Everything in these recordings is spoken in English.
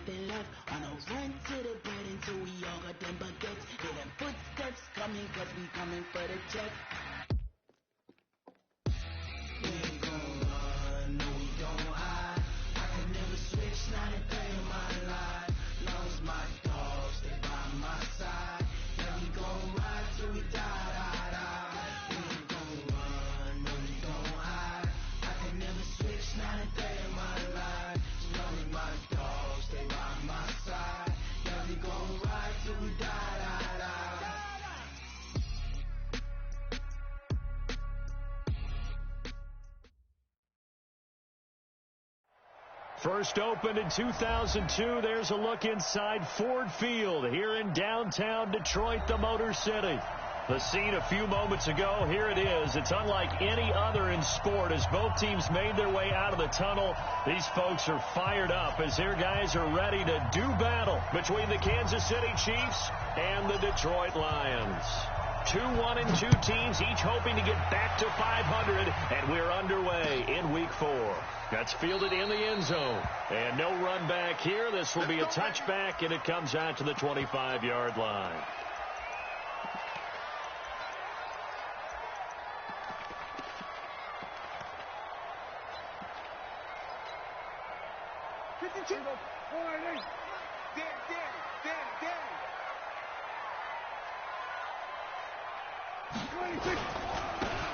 nothing left. On a run to the bed until we all got them baguettes. Hear them footsteps coming, cause we coming for the check. We ain't gon' run, no we don't hide. I can never switch, not a day in my life. Long as my dogs stay by my side. Yeah, we gon' ride till we die, die, die. We ain't gon' run, no we don't hide. I can never switch, not a day in my life. Long as my dogs stay by my side. Yeah, we gon' ride till we die, die, die. First opened in 2002, there's a look inside Ford Field here in downtown Detroit, the Motor City. The scene a few moments ago, here it is. It's unlike any other in sport as both teams made their way out of the tunnel. These folks are fired up as their guys are ready to do battle between the Kansas City Chiefs and the Detroit Lions. 2-1-2 teams, each hoping to get back to 500, and we're underway in Week 4. That's fielded in the end zone, and no run back here. This will be a touchback, and it comes out to the 25-yard line.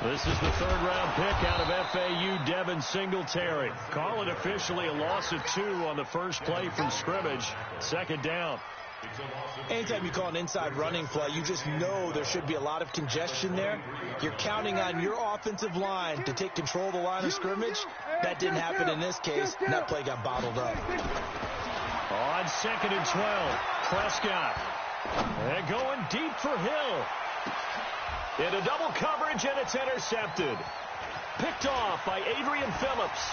This is the third-round pick out of FAU, Devin Singletary. Call it officially a loss of 2 on the first play from scrimmage. Second down. Anytime you call an inside running play, you just know there should be a lot of congestion there. You're counting on your offensive line to take control of the line of scrimmage. That didn't happen in this case, and that play got bottled up. On 2nd and 12, Prescott. And going deep for Hill. Into double coverage, and it's intercepted. Picked off by Adrian Phillips.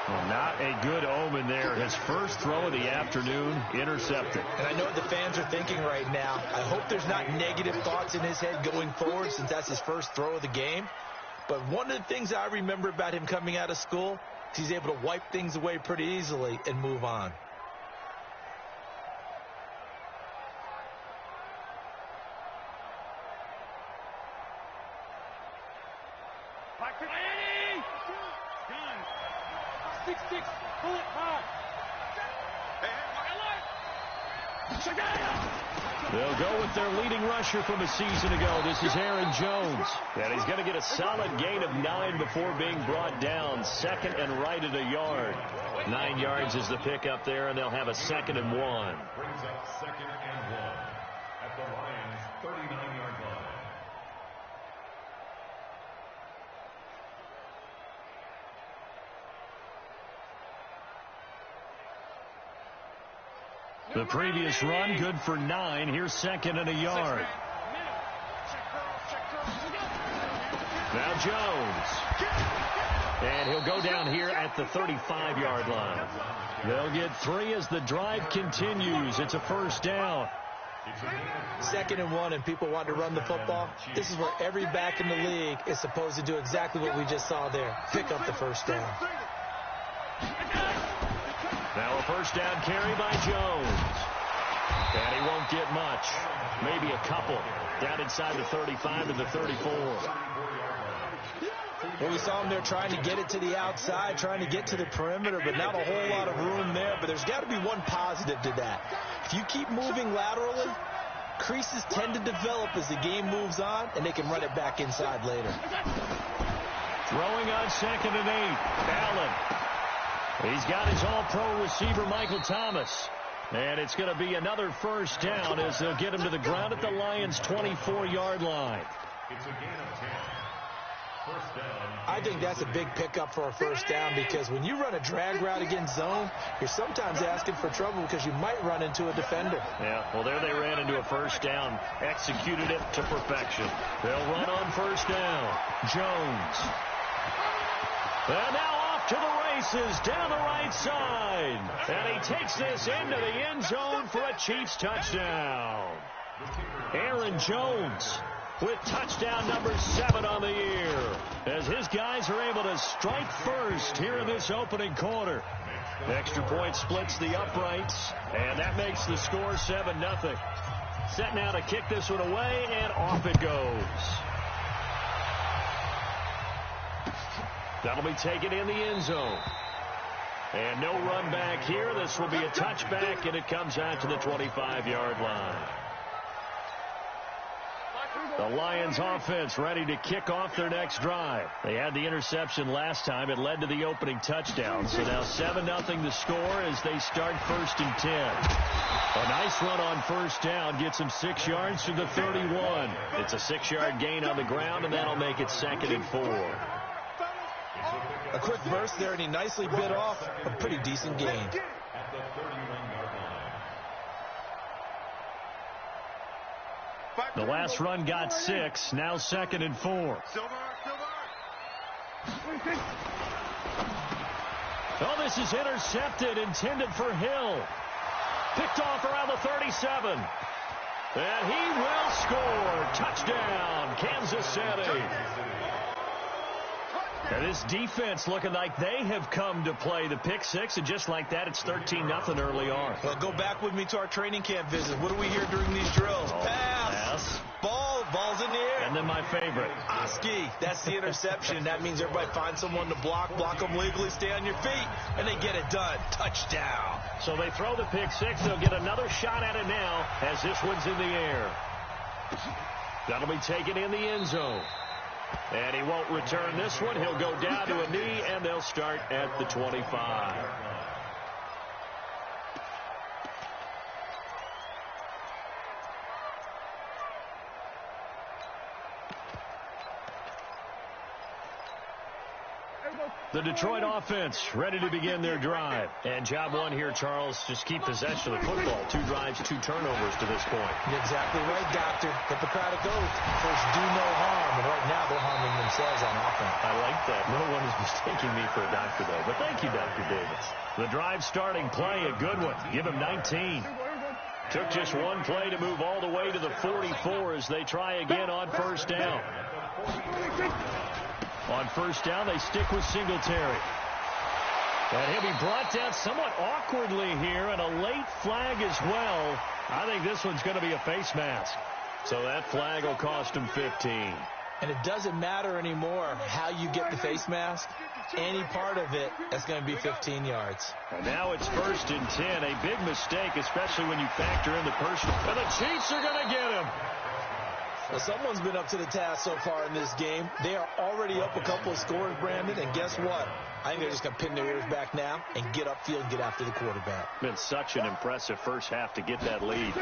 Well, not a good omen there. His first throw of the afternoon, intercepted. And I know what the fans are thinking right now. I hope there's not negative thoughts in his head going forward since that's his first throw of the game. But one of the things I remember about him coming out of school is he's able to wipe things away pretty easily and move on. They'll go with their leading rusher from a season ago. This is Aaron Jones. And he's going to get a solid gain of 9 before being brought down. Second and right at a yard. 9 yards is the pickup there, and they'll have a 2nd and 1. Brings up 2nd and 1 at the Lions' 39-yard line. The previous run, good for 9. Here's 2nd and a yard. Now Jones. And he'll go down here at the 35-yard line. They'll get 3 as the drive continues. It's a first down. 2nd and 1, and people want to run the football. This is where every back in the league is supposed to do exactly what we just saw there. Pick up the first down. Now a first down carry by Jones. And he won't get much. Maybe a couple. Down inside the 35 to the 34. Well, we saw him there trying to get it to the outside, trying to get to the perimeter, but not a whole lot of room there. But there's got to be one positive to that. If you keep moving laterally, creases tend to develop as the game moves on, and they can run it back inside later. Throwing on 2nd and 8. Allen. He's got his all-pro receiver, Michael Thomas. And it's going to be another first down as they'll get him to the ground at the Lions' 24-yard line. It's a gain of 10. First down. I think that's a big pickup for a first down because when you run a drag route against zone, you're sometimes asking for trouble because you might run into a defender. Yeah, well, there they ran into a first down, executed it to perfection. They'll run on first down. Jones. And now off to the races down the right side. And he takes this into the end zone for a Chiefs touchdown. Aaron Jones. with touchdown number 7 on the year, as his guys are able to strike first here in this opening quarter. Extra point splits the uprights, and that makes the score 7-0. Set now to kick this one away, and off it goes. That'll be taken in the end zone. And no run back here. This will be a touchback, and it comes out to the 25-yard line. The Lions offense ready to kick off their next drive. They had the interception last time. It led to the opening touchdown. So now 7-0 the score as they start 1st and 10. A nice run on first down gets him 6 yards to the 31. It's a 6-yard gain on the ground, and that'll make it 2nd and 4. A quick burst there, and he nicely bit off a pretty decent gain. The last run got 6. Now 2nd and 4. Oh, this is intercepted, intended for Hill. Picked off around the 37. And he will score. Touchdown, Kansas City. And this defense looking like they have come to play the pick six, and just like that, it's 13-0 early on. Well, go back with me to our training camp visit. What do we hear during these drills? Pass. Ball's in the air. And then my favorite. Oski. That's the interception. That means everybody finds someone to block them legally, stay on your feet, and they get it done. Touchdown. So they throw the pick six. They'll get another shot at it now as this one's in the air. That'll be taken in the end zone. And he won't return this one. He'll go down to a knee, and they'll start at the 25. The Detroit offense ready to begin their drive. And job one here, Charles, just keep possession of the football. 2 drives, 2 turnovers to this point. You're exactly right, Doctor. Hippocratic oath. First, do no harm. And right now, they're harming themselves on offense. I like that. No one is mistaking me for a doctor, though. But thank you, Dr. Davis. The drive starting play, a good one. Give him 19. Took just one play to move all the way to the 44 as they try again on first down. On first down, they stick with Singletary. And he'll be brought down somewhat awkwardly here, and a late flag as well. I think this one's going to be a face mask. So that flag will cost him 15. And it doesn't matter anymore how you get the face mask. Any part of it, that's going to be 15 yards. And now it's 1st and 10. A big mistake, especially when you factor in the personal. And the Chiefs are going to get him. Well, someone's been up to the task so far in this game. They are already up a couple of scores, Brandon, and guess what? I think they're just going to pin their ears back now and get upfield and get after the quarterback. Been such an impressive first half to get that lead.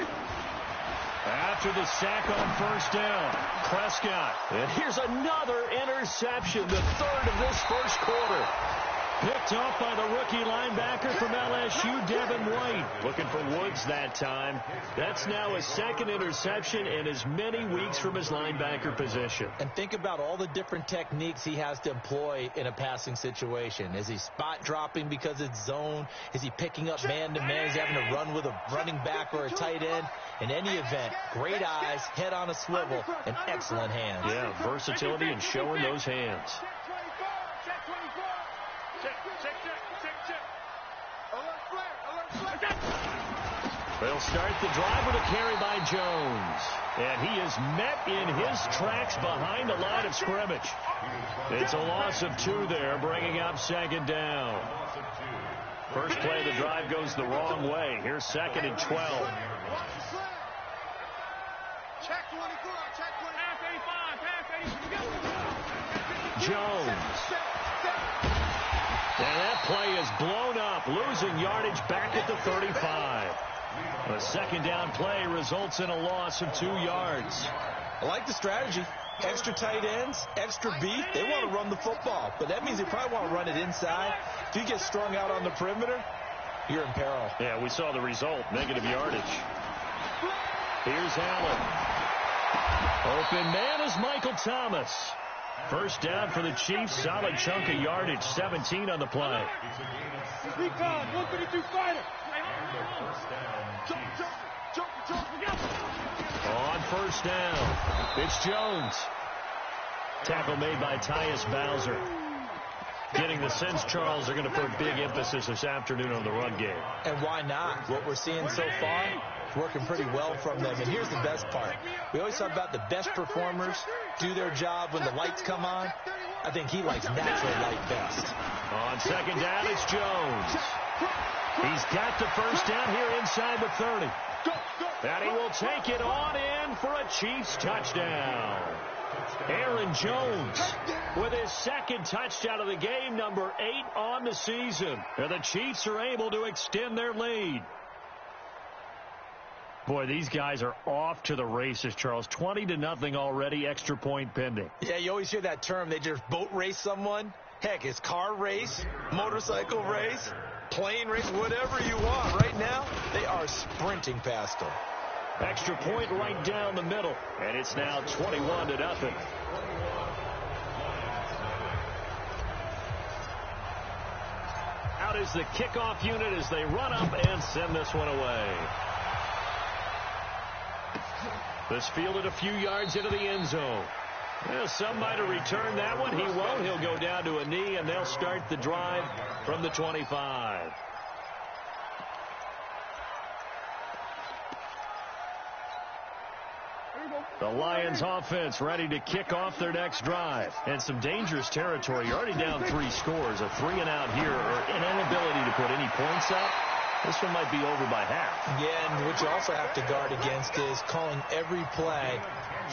After the sack on first down, Prescott. And here's another interception, the 3rd of this first quarter. Picked off by the rookie linebacker from LSU, Devin White. Looking for Woods that time. That's now his 2nd interception in as many weeks from his linebacker position. And think about all the different techniques he has to employ in a passing situation. Is he spot dropping because it's zone? Is he picking up man-to-man? Is he having to run with a running back or a tight end? In any event, great eyes, head on a swivel, and excellent hands. Yeah, versatility and showing those hands. They'll start the drive with a carry by Jones. And he is met in his tracks behind the line of scrimmage. It's a loss of 2 there, bringing up 2nd down. First play of the drive goes the wrong way. Here's 2nd and 12. Jones. And that play is blown up, losing yardage back at the 35. The 2nd down play results in a loss of 2 yards. I like the strategy. Extra tight ends, extra beat. They want to run the football, but that means they probably want to run it inside. If you get strung out on the perimeter, you're in peril. Yeah, we saw the result, negative yardage. Here's Allen. Open man is Michael Thomas. First down for the Chiefs. Solid chunk of yardage. 17 on the play. Recon, 132 fighter. On first down, it's Jones. Tackle made by Tyus Bowser. Getting the sense, Charles, are going to put big emphasis this afternoon on the run game. And why not? What we're seeing so far is working pretty well from them. And here's the best part. We always talk about the best performers do their job when the lights come on. I think he likes natural light best. On second down, it's Jones. He's got the first down here inside the 30. And he will take it on in for a Chiefs touchdown. Aaron Jones with his second touchdown of the game, number 8 on the season. And the Chiefs are able to extend their lead. Boy, these guys are off to the races, Charles. 20-0 already, extra point pending. Yeah, you always hear that term. They just boat race someone. Heck, it's car race, motorcycle race, plane race, whatever you want. Right now, they are sprinting past them. Extra point right down the middle, and it's now 21-0. Out is the kickoff unit as they run up and send this one away. This fielded a few yards into the end zone. Well, some might have returned that one. He won't. He'll go down to a knee, and they'll start the drive from the 25. The Lions offense ready to kick off their next drive. And some dangerous territory. You're already down 3 scores. A 3-and-out here, or an inability to put any points up. This one might be over by half. Yeah, and what you also have to guard against is calling every play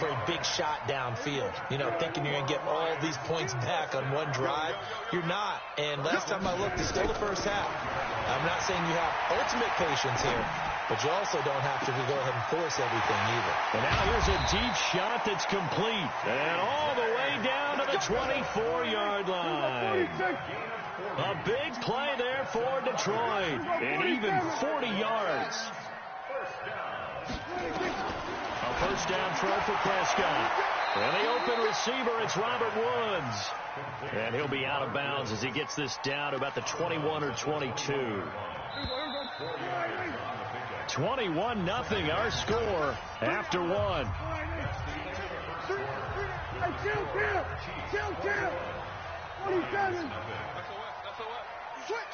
for a big shot downfield. You know, thinking you're going to get all these points back on one drive. You're not. And last time I looked, it's still the first half. I'm not saying you have ultimate patience here, but you also don't have to go ahead and force everything either. And now here's a deep shot that's complete. And all the way down to the 24-yard line. A big play there for Detroit. And even 40 yards. A first down throw for Prescott. And the open receiver, it's Robert Woods. And he'll be out of bounds as he gets this down to about the 21 or 22. 21-0 our score after one. Chill. 27. Switch.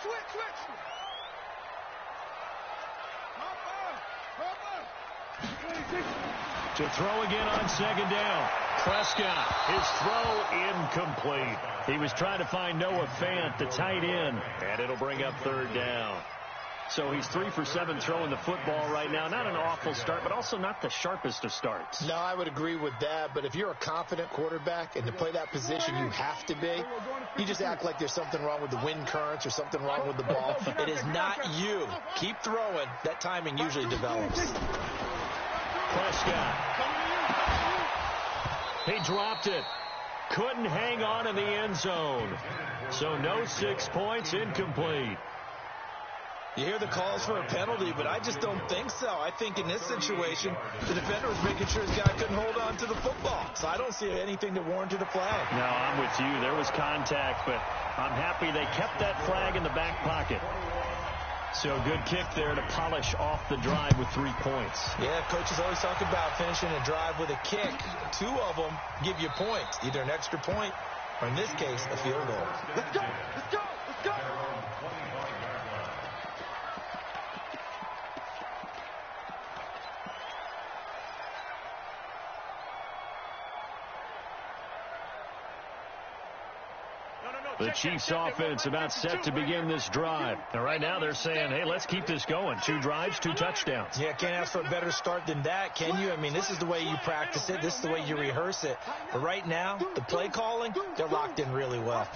To throw again on second down. Prescott, his throw incomplete. He was trying to find Noah Fant, the tight end, and it'll bring up third down. So he's 3 for 7 throwing the football right now. Not an awful start, but also not the sharpest of starts. No, I would agree with that. But if you're a confident quarterback and to play that position you have to be, you just act like there's something wrong with the wind currents or something wrong with the ball. It is not you. Keep throwing. That timing usually develops. Prescott. He dropped it. Couldn't hang on in the end zone. So no 6 points, incomplete. You hear the calls for a penalty, but I just don't think so. I think in this situation, the defender was making sure his guy couldn't hold on to the football. So I don't see anything that warranted a flag. No, I'm with you. There was contact, but I'm happy they kept that flag in the back pocket. So good kick there to polish off the drive with 3 points. Yeah, coaches always talk about finishing a drive with a kick. 2 of them give you points, either an extra point or, in this case, a field goal. Let's go. The Chiefs offense about set to begin this drive. And right now they're saying, hey, let's keep this going. 2 drives, 2 touchdowns. Yeah, can't ask for a better start than that, can you? I mean, this is the way you practice it. This is the way you rehearse it. But right now, the play calling, they're locked in really well.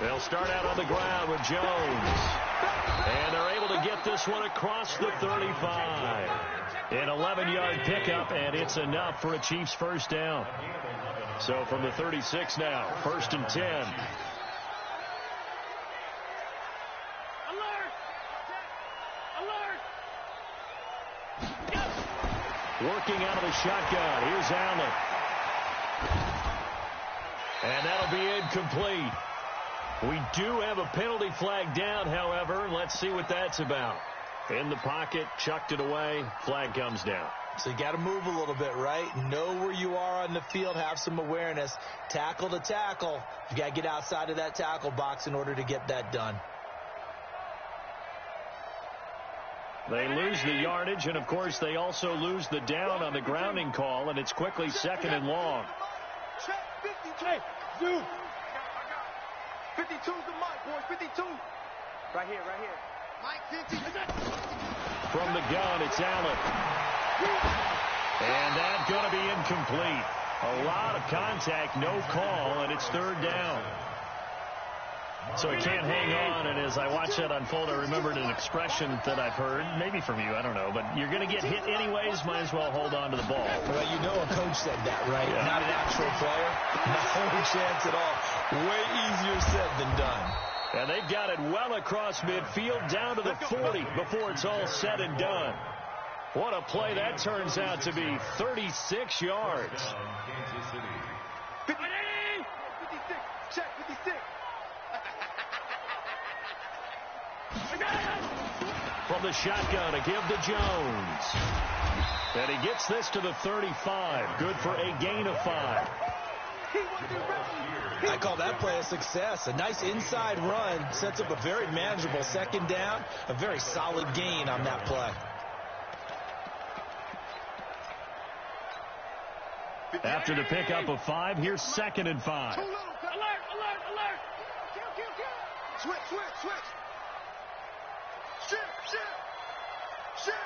They'll start out on the ground with Jones. And they're able to get this one across the 35. An 11-yard pickup, and it's enough for a Chiefs first down. So from the 36 now, 1st and 10. Alert! Working out of the shotgun. Here's Allen. And that'll be incomplete. We do have a penalty flag down, however. Let's see what that's about. In the pocket, chucked it away. Flag comes down. So you got to move a little bit, right? Know where you are on the field, have some awareness. Tackle to tackle. You got to get outside of that tackle box in order to get that done. They lose the yardage, and, of course, they also lose the down on the grounding call, and it's quickly 2nd and long. Check 50. Hey, dude. 52's the mic, boys. 52. Right here. Mike 50. From the gun, it's Allen. And that's going to be incomplete. A lot of contact, no call, and it's 3rd down. So he can't hang on, and as I watch that unfold, I remembered an expression that I've heard, maybe from you, I don't know, but you're going to get hit anyways, might as well hold on to the ball. Well, you know a coach said that, right? Yeah. Not an actual player. No chance at all. Way easier said than done. And they've got it well across midfield, down to the 40 before it's all said and done. What a play that turns out to be, 36 yards. 56. Check 56. From the shotgun, a give to Jones. And he gets this to the 35. Good for a gain of 5. I call that play a success. A nice inside run sets up a very manageable 2nd down. A very solid gain on that play. After the pickup of 5, here's 2nd and 5. Alert. Kill. Switch. Shift.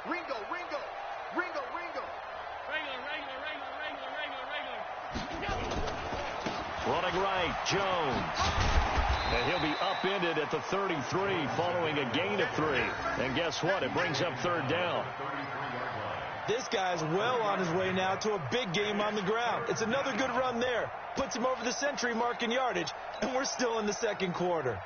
Ringo. Running right, Jones. And he'll be upended at the 33 following a gain of 3. And guess what? It brings up 3rd down. This guy's well on his way now to a big game on the ground. It's another good run there. Puts him over the century mark in yardage, and we're still in the 2nd quarter.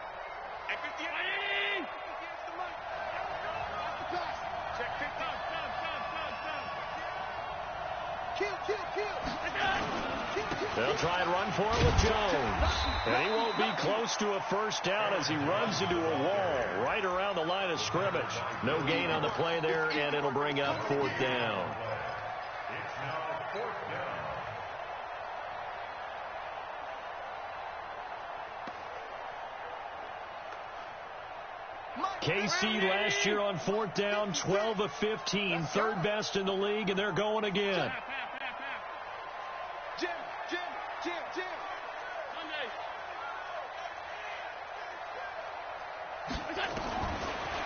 They'll try and run for it with Jones. And he won't be close to a 1st down as he runs into a wall right around the line of scrimmage. No gain on the play there, and it'll bring up 4th down. It's now 4th down. KC last year on 4th down, 12 of 15, 3rd best in the league, and they're going again. Jim.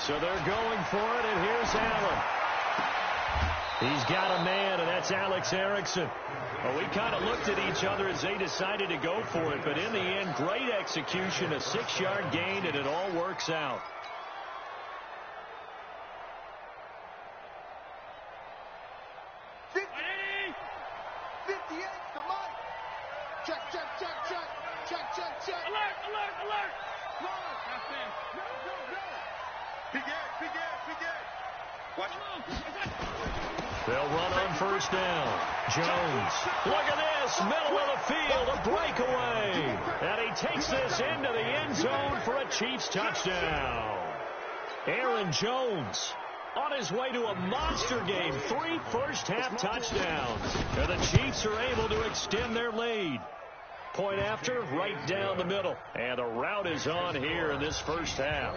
So they're going for it, and here's Allen. He's got a man, and that's Alex Erickson. Well, we kind of looked at each other as they decided to go for it, but in the end, great execution, a 6-yard gain, and it all works out. Check. Alert. PK. Watch. They'll run on 1st down. Jones. Look at this. Middle of the field. A breakaway. And he takes this into the end zone for a Chiefs touchdown. Aaron Jones on his way to a monster game. 3 first-half touchdowns. And the Chiefs are able to extend their lead. Point after, right down the middle. And the route is on here in this 1st half.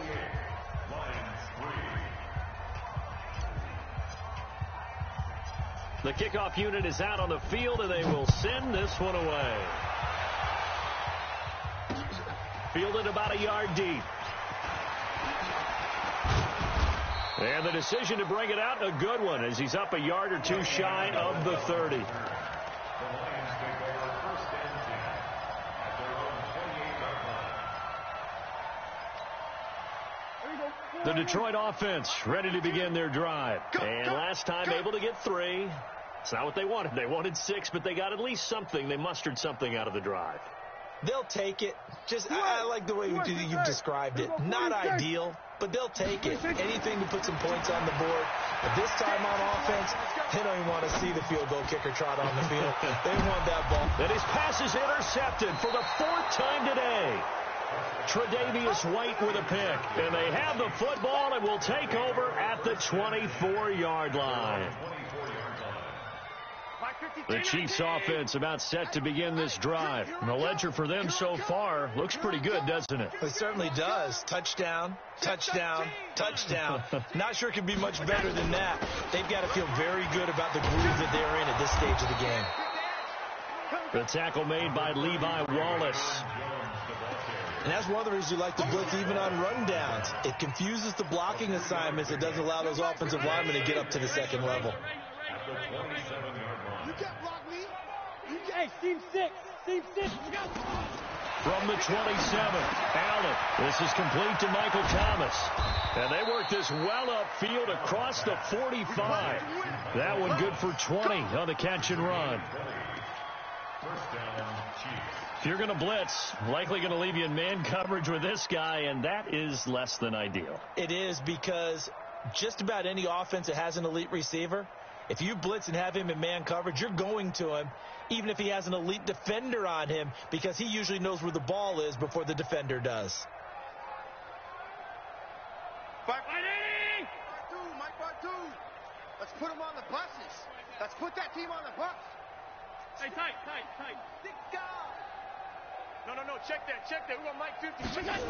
The kickoff unit is out on the field, and they will send this one away. Fielded about a yard deep. And the decision to bring it out, a good one, as he's up a yard or 2 shy of the 30. The Detroit offense ready to begin their drive. And last time able to get 3. It's not what they wanted. They wanted 6, but they got at least something. They mustered something out of the drive. They'll take it. I like the way you've described it. Not ideal, but they'll take it. Anything to put some points on the board. But this time on offense, they don't even want to see the field goal kicker trot on the field. They want that ball. And his pass is intercepted for the 4th time today. Tre'Davious White with a pick. And they have the football and will take over at the 24-yard line. The Chiefs offense about set to begin this drive. And the ledger for them so far looks pretty good, doesn't it? It certainly does. Touchdown, touchdown, touchdown. Not sure it can be much better than that. They've got to feel very good about the groove that they're in at this stage of the game. The tackle made by Levi Wallace. And that's one of the reasons you like to blitz even on rundowns. It confuses the blocking assignments. It doesn't allow those offensive linemen to get up to the second level. You can't block me. Hey, team 6. Team 6. From the 27, Allen. This is complete to Michael Thomas. And they work this well upfield across the 45. That one good for 20 on the catch and run. If you're going to blitz, likely going to leave you in man coverage with this guy, and that is less than ideal. It is, because just about any offense that has an elite receiver, if you blitz and have him in man coverage, you're going to him, even if he has an elite defender on him, because he usually knows where the ball is before the defender does. Mike Bartu. Let's put him on the buses. Let's put that team on the bus. Hey, tight. Stick down. No, check that. We want Mike 50. Check that.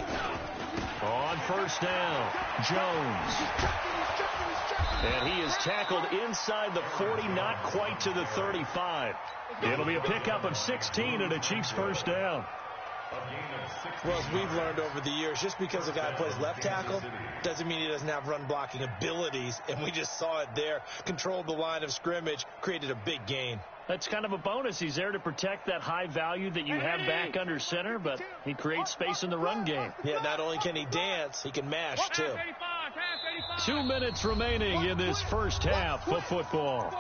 On first down, Jones. And he is tackled inside the 40, not quite to the 35. It'll be a pickup of 16 and a Chiefs first down. Well, as we've learned over the years, just because a guy plays left tackle doesn't mean he doesn't have run blocking abilities, and we just saw it there. Controlled the line of scrimmage, created a big gain. That's kind of a bonus. He's there to protect that high value that you have back under center, but he creates space in the run game. Yeah, not only can he dance, he can mash, too. 2 minutes remaining in this first half of football.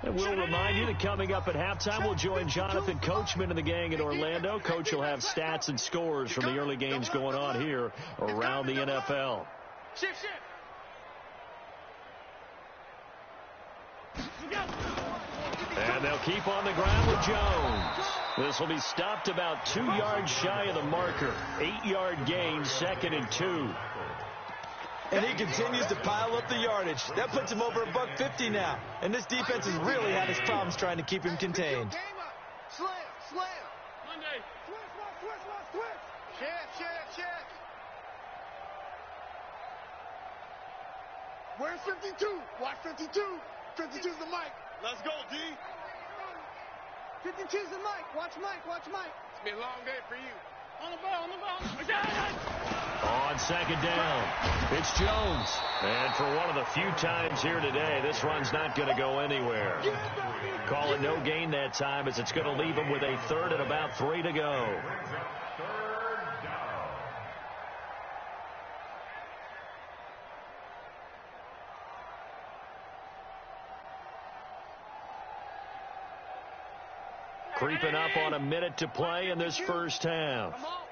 And we'll remind you that coming up at halftime, we'll join Jonathan Coachman and the gang in Orlando. Coach will have stats and scores from the early games going on here around the NFL. And they'll keep on the ground with Jones. This will be stopped about 2 yards shy of the marker. 8-yard gain, 2nd and 2. And he continues to pile up the yardage. That puts him over $150 now. And this defense has really had its problems trying to keep him contained. Slam. Monday. Switch. Check. Where's 52? Watch 52. 52's the mic. Let's go, D. 52's the mic. Watch Mike. It's been a long day for you. On the ball. On second down, it's Jones. And for one of the few times here today, this run's not going to go anywhere. Call it no gain that time, as it's going to leave him with a 3rd and about 3 to go. Creeping up on a minute to play in this first half. Come on.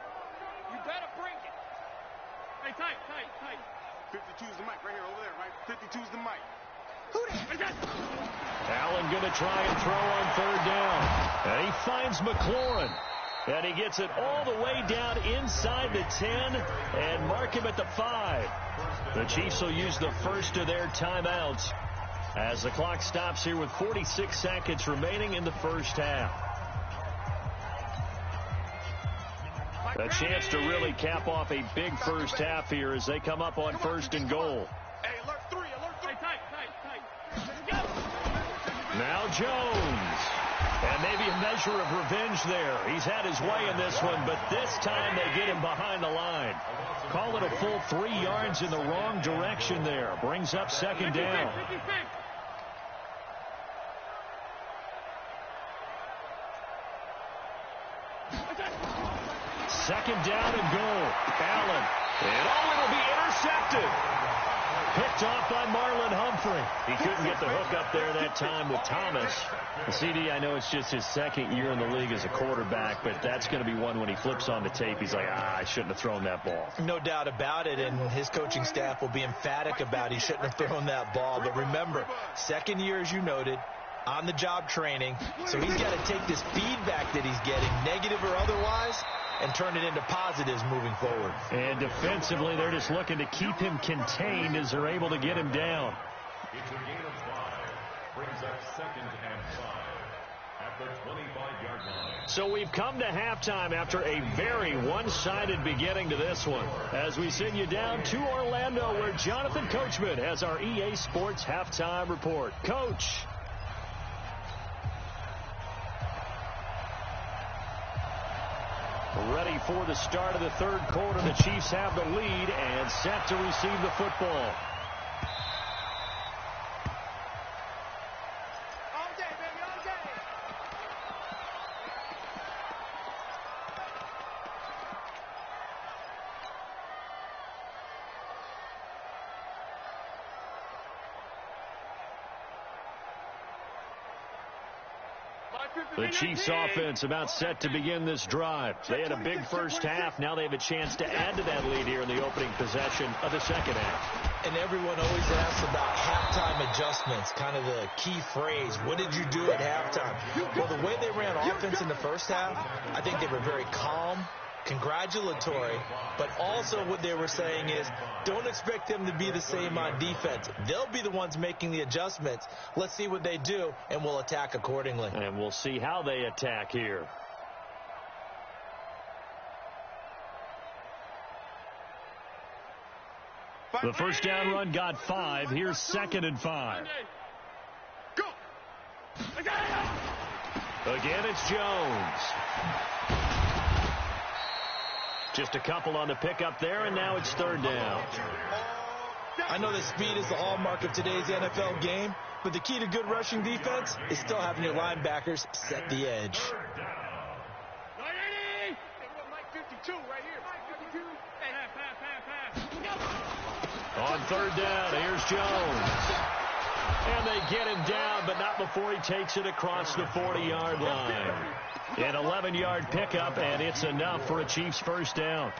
You better bring it. Hey, tight. 52's the mic right here, over there, right? 52's the mic. Who that? Allen going to try and throw on 3rd down. And he finds McLaurin. And he gets it all the way down inside the 10 and mark him at the 5. The Chiefs will use the first of their timeouts as the clock stops here with 46 seconds remaining in the first half. A chance to really cap off a big first half here as they come up on 1st and goal. Hey, alert 3. Tight. Now Jones. And maybe a measure of revenge there. He's had his way in this one, but this time they get him behind the line. Call it a full 3 yards in the wrong direction there. Brings up 2nd down. Second down and goal. Allen. And it'll be intercepted. Picked off by Marlon Humphrey. He couldn't get the hook up there that time with Thomas. The CD, I know it's just his second year in the league as a quarterback, but that's going to be one when he flips on the tape. He's like, I shouldn't have thrown that ball. No doubt about it, and his coaching staff will be emphatic about he shouldn't have thrown that ball. But remember, second year, as you noted, on-the-job training, so he's got to take this feedback that he's getting, negative or otherwise, and turn it into positives moving forward. And defensively, they're just looking to keep him contained as they're able to get him down. It's a gain of 5. Brings up 2nd and 5 at the 25-yard line. So we've come to halftime after a very one-sided beginning to this one. As we send you down to Orlando, where Jonathan Coachman has our EA Sports halftime report. Coach. Ready for the start of the third quarter. The Chiefs have the lead and set to receive the football. All day, baby, all day. The Chiefs offense about set to begin this drive. They had a big first half. Now they have a chance to add to that lead here in the opening possession of the second half. And everyone always asks about halftime adjustments, kind of the key phrase. What did you do at halftime? Well, the way they ran offense in the first half, I think they were very calm, congratulatory, but also what they were saying is don't expect them to be the same on defense. They'll be the ones making the adjustments. Let's see what they do, and we'll attack accordingly. And we'll see how they attack here. The first down run got 5. Here's 2nd and 5. Go. Again, it's Jones. Just a couple on the pickup there, and now it's 3rd down. I know that speed is the hallmark of today's NFL game, but the key to good rushing defense is still having your linebackers set the edge. Mike 52 right here. Mike 52. On 3rd down, here's Jones. And they get him down, but not before he takes it across the 40-yard line. An 11-yard pickup, and it's enough for a Chiefs first down.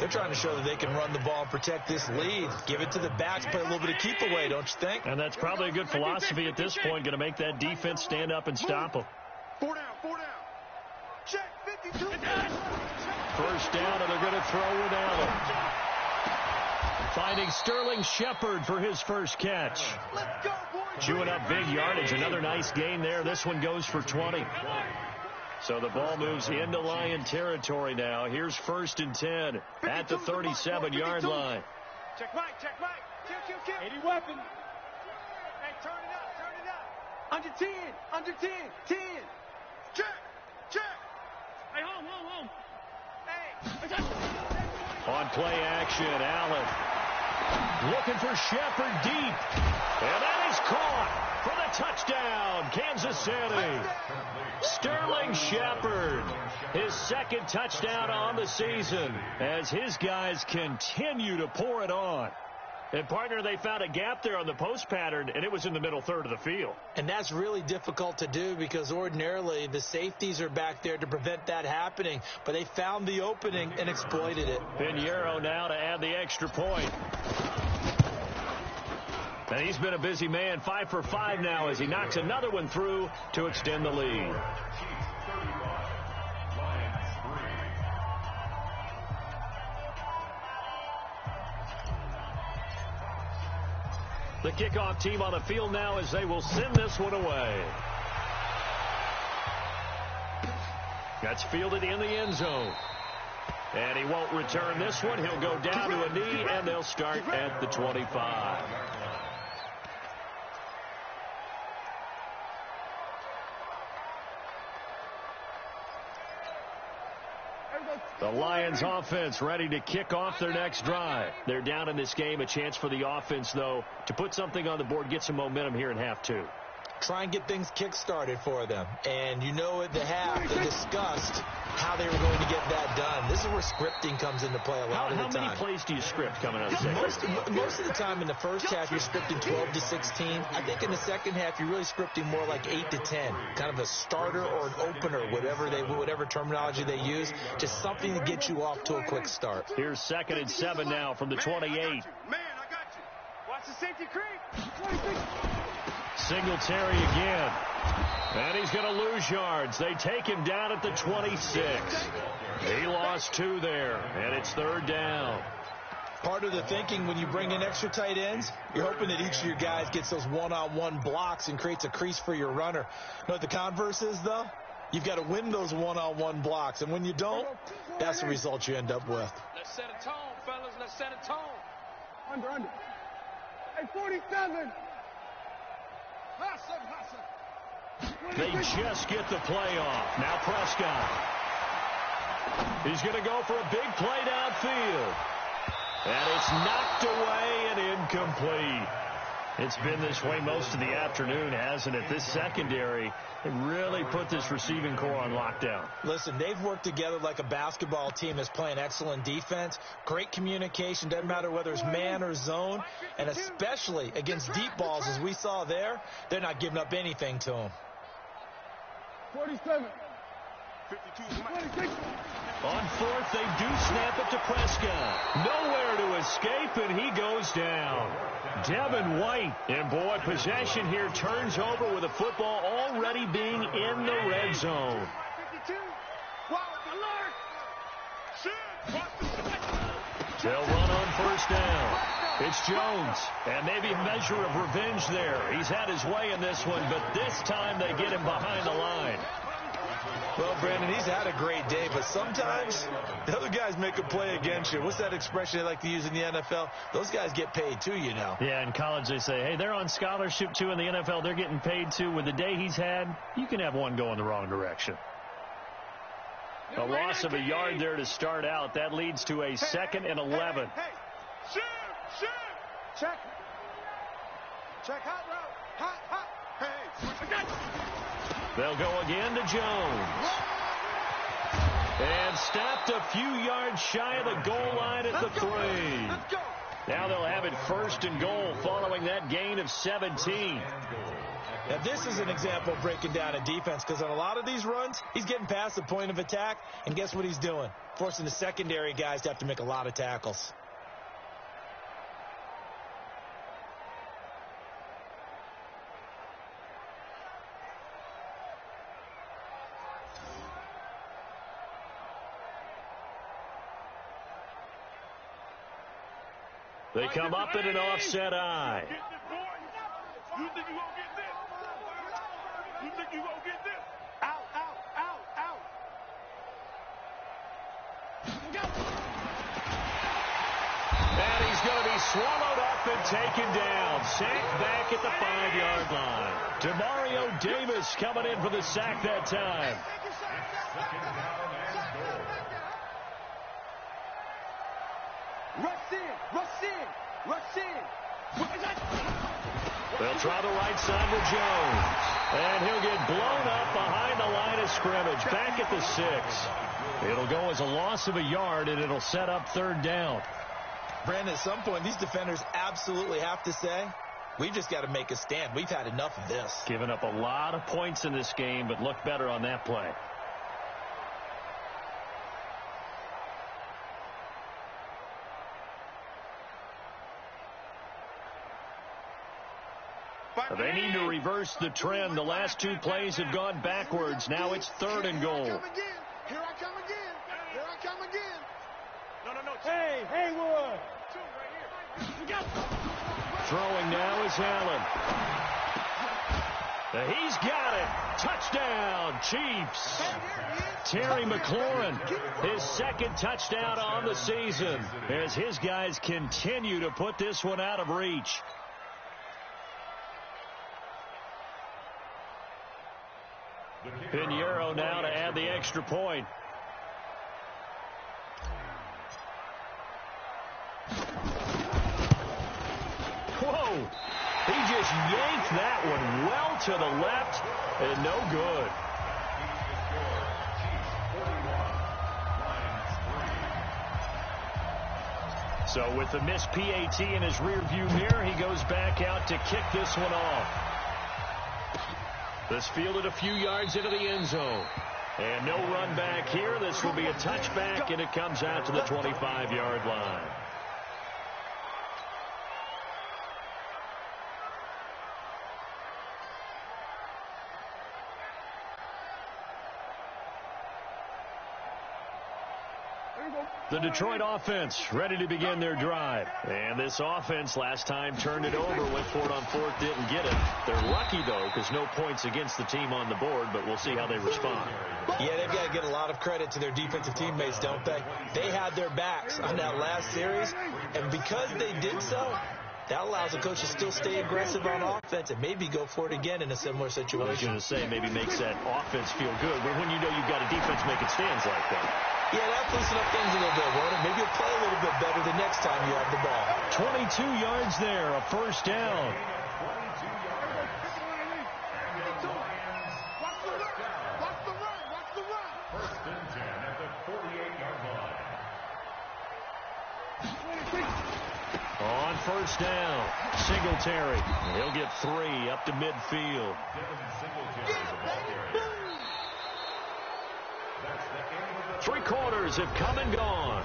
They're trying to show that they can run the ball and protect this lead. Give it to the backs, play a little bit of keep away, don't you think? And that's probably a good philosophy at this point, going to make that defense stand up and stop them. 4 down, 4 down. Check 52. First down, and they're going to throw with Allen. Finding Sterling Shepard for his first catch. Let's go, boys. Chewing up big yardage. Another nice gain there. This one goes for 20. So the ball moves into Lion territory now. Here's 1st and 10 at the 37-yard line. Check Mike, check Mike. Kill. 80 weapon. Hey, turn it up. Under 10, under 10, 10. Check. Hey, home. Hey. On play action, Allen looking for Shepard deep. And that is caught for the touchdown, Kansas City. Sterling Shepard, his 2nd touchdown on the season as his guys continue to pour it on. And, partner, they found a gap there on the post pattern, and it was in the middle third of the field. And that's really difficult to do because ordinarily the safeties are back there to prevent that happening. But they found the opening and exploited it. Pinheiro now to add the extra point. And he's been a busy man, 5 for 5 now as he knocks another one through to extend the lead. The kickoff team on the field now as they will send this one away. That's fielded in the end zone. And he won't return this one. He'll go down to a knee, and they'll start at the 25. The Lions offense ready to kick off their next drive. They're down in this game. A chance for the offense, though, to put something on the board, get some momentum here in half 2. try and get things kick-started for them. And you know at the half, they discussed how they were going to get that done. This is where scripting comes into play a lot of the time. How many plays do you script coming out of the Most of the time in the first half, you're scripting 12 to 16. I think in the second half, you're really scripting more like 8 to 10. Kind of a starter or an opener, whatever terminology they use. Just something to get you off to a quick start. Here's 2nd and 7 now from the 28. Man, I got you. Watch the safety creep. Singletary again. And he's going to lose yards. They take him down at the 26. He lost 2 there, and it's 3rd down. Part of the thinking when you bring in extra tight ends, you're hoping that each of your guys gets those one-on-one blocks and creates a crease for your runner. You know what the converse is, though? You've got to win those one-on-one blocks, and when you don't, that's the result you end up with. Let's set a tone, fellas. Let's set a tone. Under. Hey, 47. They just get the play off. Now Prescott. He's going to go for a big play downfield. And it's knocked away and incomplete. It's been this way most of the afternoon, hasn't it? This secondary really put this receiving core on lockdown. Listen, they've worked together like a basketball team that's playing excellent defense. Great communication. Doesn't matter whether it's man or zone. And especially against deep balls, as we saw there, they're not giving up anything to them. 47. 52. 26. On 4th, they do snap it to Prescott. Nowhere to escape, and he goes down. Devin White. And, boy, possession here turns over with the football already being in the red zone. 52. Wow, alert. They'll run on 1st down. It's Jones, and maybe a measure of revenge there. He's had his way in this one, but this time they get him behind the line. Well, Brandon, he's had a great day, but sometimes the other guys make a play against you. What's that expression they like to use in the NFL? Those guys get paid too, you know. Yeah, in college they say, hey, they're on scholarship too. In the NFL, they're getting paid too. With the day he's had, you can have one go in the wrong direction. A loss of a yard there to start out. That leads to a 2nd and 11. Hey. Shoot. Check. Hot route. Hot. Hey. They'll go again to Jones. And stopped a few yards shy of the goal line at the 3. Let's go. Now they'll have it 1st and goal following that gain of 17. Now, this is an example of breaking down a defense, because on a lot of these runs, he's getting past the point of attack, and guess what he's doing? Forcing the secondary guys to have to make a lot of tackles. They come up in an offset eye. You think you gonna get this? You think you gonna get this? Out. And he's going to be swallowed up and taken down. Sacked back at the 5-yard line. Demario Davis coming in for the sack that time. Rush in. They'll try the right side with Jones. And he'll get blown up behind the line of scrimmage. Back at the 6. It'll go as a loss of a yard, and it'll set up 3rd down. Brandon, at some point, these defenders absolutely have to say, we've just got to make a stand. We've had enough of this. Given up a lot of points in this game, but looked better on that play. They need to reverse the trend. The last 2 plays have gone backwards. Now it's 3rd and goal. Here I come again. No. Hey, Haywood. 2 right here. Throwing now is Allen. He's got it. Touchdown, Chiefs. Terry McLaurin, his 2nd touchdown on the season, as his guys continue to put this one out of reach. Pinheiro now to add the extra point. Whoa! He just just yanked that one well to the left, and no good. So with the missed PAT in his rearview mirror, he goes back out to kick this one off. This fielded a few yards into the end zone. And no run back here. This will be a touchback, and it comes out to the 25-yard line. The Detroit offense ready to begin their drive. And this offense last time turned it over, went for it on fourth, didn't get it. They're lucky, though, because no points against the team on the board, but we'll see how they respond. Yeah, they've got to get a lot of credit to their defensive teammates, don't they? They had their backs on that last series, and because they did so, that allows the coach to still stay aggressive on offense and maybe go for it again in a similar situation. I was going to say, maybe makes that offense feel good, but when you know you've got a defense making stands like that. Yeah, that'll loosen up things a little bit, won't it? Maybe you'll play a little bit better the next time you have the ball. 22 yards there, a first down. First and 10 at the 48-yard line. On first down, Singletary. He'll get 3 up to midfield. Devin Singletary is the ball carrier. That's the end of the 3 quarters have come and gone.